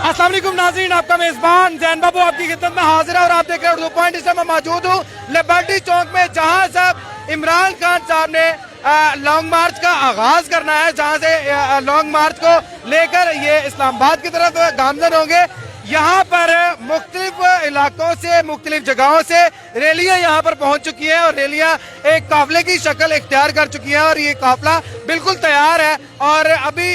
अस्सलाम वालेकुम नाज़रीन, आपका मेजबान जैन बाबू आपकी खिदमत में हाजिर है और आप देख रहे हैं उर्दू पॉइंट। इस समय मौजूद हूँ लिबर्टी चौक में, जहाँ साहब इमरान खान साहब ने लॉन्ग मार्च का आगाज करना है, जहाँ से लॉन्ग मार्च को लेकर ये इस्लामाबाद की तरफ गामजन होंगे। यहाँ पर मुख्तलिफ इलाकों से, मुख्तलिफ जगहों से रैलियां यहाँ पर पहुंच चुकी है और रैलियां एक काफिले की शक्ल इख्तियार कर चुकी है और ये काफिला बिल्कुल तैयार है। और अभी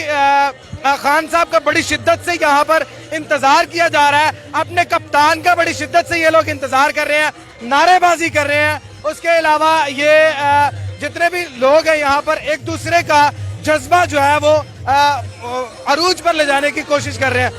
खान साहब का बड़ी शिद्दत से यहाँ पर इंतजार किया जा रहा है, अपने कप्तान का बड़ी शिद्दत से ये लोग इंतजार कर रहे हैं, नारेबाजी कर रहे हैं। उसके अलावा ये जितने भी लोग हैं यहाँ पर एक दूसरे का जज्बा जो है वो अरूज पर ले जाने की कोशिश कर रहे हैं।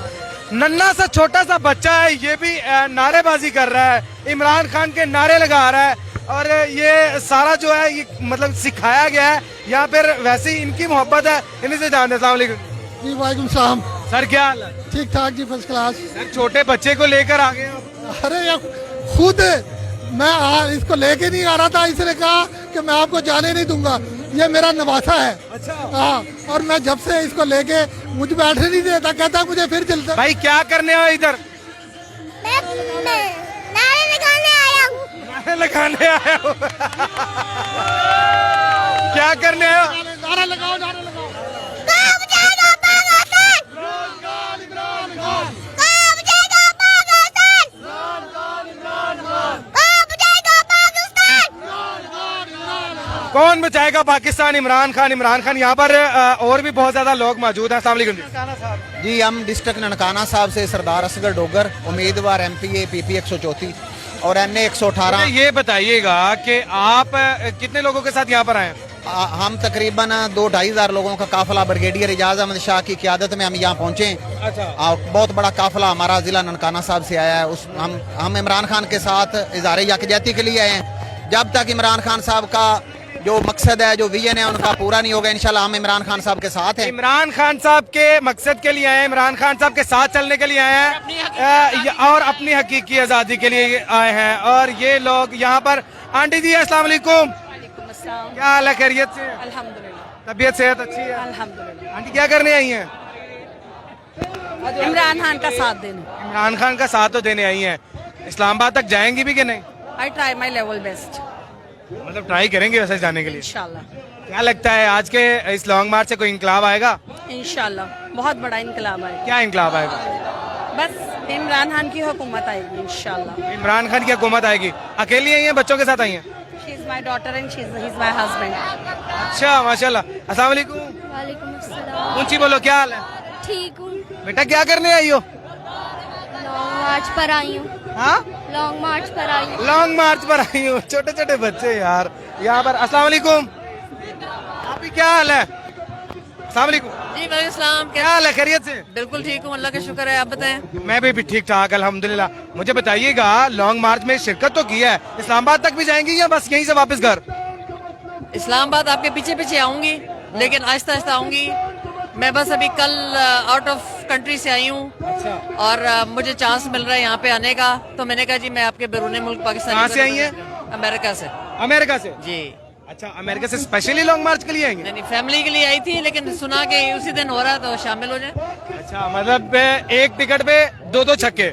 नन्ना सा छोटा सा बच्चा है, ये भी नारेबाजी कर रहा है, इमरान खान के नारे लगा रहा है और ये सारा जो है ये मतलब सिखाया गया है यहाँ पर। वैसे ही इनकी मोहब्बत है, इन्हीं से जानते हैं। अस्सलाम वालेकुम जी वालेकुम सलाम। सर क्या हाल है? ठीक ठाक जी, फर्स्ट क्लास। सर छोटे बच्चे को लेकर आ गए हो? अरे यार खुद मैं इसको लेके नहीं आ रहा था, इसने कहा कि मैं आपको जाने नहीं दूंगा, ये मेरा नवासा है। अच्छा। हाँ, और मैं जब से इसको लेके मुझे बैठने नहीं देता, कहता मुझे फिर चलता। भाई क्या करने हो इधर? नारे लगाने आया हूँ। नारे लगाने आया हो? क्या करने आए हो? नारा लगाओ, नारा लगाओ। कहाँ बचाएगा पाकिस्तान? कहाँ बचाएगा पाकिस्तान? कहाँ बचाएगा पाकिस्तान? कौन बचाएगा पाकिस्तान? इमरान खान। इमरान खान। यहाँ पर और भी बहुत ज्यादा लोग मौजूद हैं। अस्सलाम वालेकुम जी। जी, हम डिस्ट्रिक्ट ननकाना साहब से सरदार असगर डोगर, उम्मीदवार MPA PP 134 और NA 118। ये बताइएगा कि आप कितने लोगों के साथ यहाँ पर आए हैं? हम तकरीबन 2-2.5 हज़ार लोगों का काफिला ब्रिगेडियर एजाज अहमद शाह की क़यादत में हम यहाँ पहुँचे। अच्छा। बहुत बड़ा काफिला हमारा जिला ननकाना साहब से आया है। हम इमरान खान के साथ इज़हार यकजहती के लिए आए हैं। जब तक इमरान खान साहब का जो मकसद है, जो विजन है, उनका पूरा नहीं होगा, इंशाल्लाह हम इमरान खान साहब के साथ हैं। इमरान खान साहब के मकसद के लिए आए हैं, इमरान खान साहब के साथ चलने के लिए आए हैं और अपनी हकीकी आज़ादी के लिए आए हैं। और ये लोग यहाँ पर, आंटी जी अस्सलाम वालेकुम, क्या हाल है? खैरियत से? अल्हम्दुलिल्लाह। तबीयत सेहत अच्छी है? अल्हम्दुलिल्लाह। आंटी क्या करने आई हैं? इमरान खान का साथ देने। इमरान खान का साथ तो देने आई हैं। इस्लामाबाद तक जाएंगी भी कि नहीं? I try my level best. मतलब ट्राई करेंगे वैसे जाने के लिए? इंशाल्लाह। क्या लगता है आज के इस लॉन्ग मार्च से कोई इंकलाब आएगा? इंशाल्लाह बहुत बड़ा इनकलाब आएगा। क्या इंकलाब आएगा? बस इमरान खान की हुकूमत आएगी इंशाल्लाह। इमरान खान की हुकूमत आएगी। अकेली आई हैं, बच्चों के साथ आई हैं? She is my daughter and she is my husband. अच्छा, माशाल्लाह। अस्सलाम वालेकुम। वालेकुम अस्सलाम। ऊंची बोलो, क्या हाल है? ठीक हूँ। बेटा क्या करने आई हो? लॉन्ग मार्च पर आई हूँ। हाँ, लॉन्ग मार्च पर आई हूँ। लॉन्ग मार्च पर आई हूँ। छोटे छोटे बच्चे यार यहाँ पर। अस्सलाम वालेकुम। आपकी क्या हाल है? अस्सलाम वालेकुम। जी वालेकुम सलाम। क्या हाल है? खैरियत से? बिल्कुल ठीक हूँ, अल्लाह का शुक्र है। आप बताएं। मैं भी ठीक ठाक अल्हम्दुलिल्लाह। मुझे बताइएगा, लॉन्ग मार्च में शिरकत तो की है, इस्लामाबाद तक भी जाएंगी या बस यहीं से वापस घर? इस्लामाबाद आपके पीछे पीछे आऊंगी, लेकिन आहिस्ता आहिस्ता आऊंगी। मैं बस अभी कल आउट ऑफ कंट्री से आई हूँ और मुझे चांस मिल रहा है यहाँ पे आने का, तो मैंने कहा जी मैं आपके बैरून मुल्क पाकिस्तान। कहाँ से आई हैं? अमेरिका से। अमेरिका से? जी। अच्छा, अमेरिका से स्पेशली लॉन्ग मार्च के लिए आएंगे? नहीं, फैमिली के लिए आई थी, लेकिन सुना कि उसी दिन हो रहा है तो शामिल हो जाए। अच्छा, मतलब एक टिकट पे दो छक्के।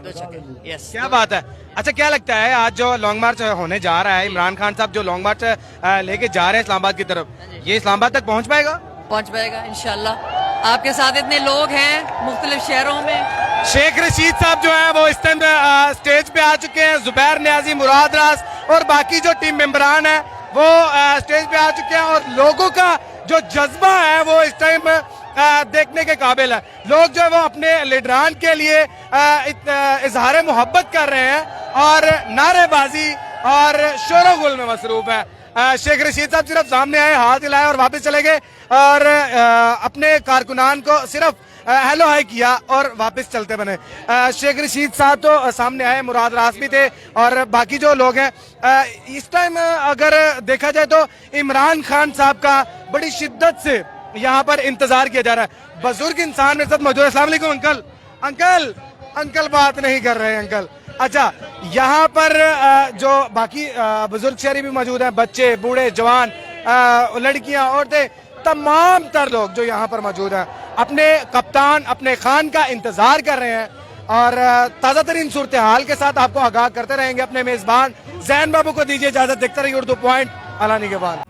यस। क्या बात है। अच्छा, क्या लगता है आज जो लॉन्ग मार्च होने जा रहा है, इमरान खान साहब जो लॉन्ग मार्च लेके जा रहे हैं इस्लामाबाद की तरफ, ये इस्लामाबाद तक पहुंच पाएगा? पहुंच पाएगा इंशाल्लाह। आपके साथ इतने लोग हैं मुख्तलिफ शहरों में। शेख रशीद साहब जो है वो इस टाइम स्टेज पे आ चुके हैं, जुबैर न्याजी, मुराद रास और बाकी जो टीम मेंबरान है वो स्टेज पे आ चुके हैं और लोगों का जो जज्बा है वो इस टाइम देखने के काबिल है। लोग जो है वो अपने लीडरान के लिए इजहार मोहब्बत कर रहे हैं और नारेबाजी और शोरगुल में मसरूफ है। शेख रशीद साहब सिर्फ सामने आए, हाथ हिलाए और वापस चले गए और अपने कारकुनान को सिर्फ हेलो हाई किया और वापस चलते बने। शेख रशीद साहब तो सामने आए, मुराद रास भी थे और बाकी जो लोग हैं। इस टाइम अगर देखा जाए तो इमरान खान साहब का बड़ी शिद्दत से यहाँ पर इंतजार किया जा रहा है। बुजुर्ग इंसान मेरे साथ मौजूद है। अस्सलाम वालेकुम अंकल। अंकल अंकल बात नहीं कर रहे हैं अंकल। अच्छा, यहाँ पर जो बाकी बुजुर्ग शहरी भी मौजूद हैं, बच्चे, बूढ़े, जवान, लड़कियां, औरतें, तमाम तर लोग जो यहाँ पर मौजूद हैं अपने कप्तान, अपने खान का इंतजार कर रहे हैं। और ताज़ा तरीन सूरत हाल के साथ आपको आगाह करते रहेंगे अपने मेज़बान जैन बाबू को दीजिए इजाज़त। देखते रहिए उर्दू पॉइंट अलानी के बाद।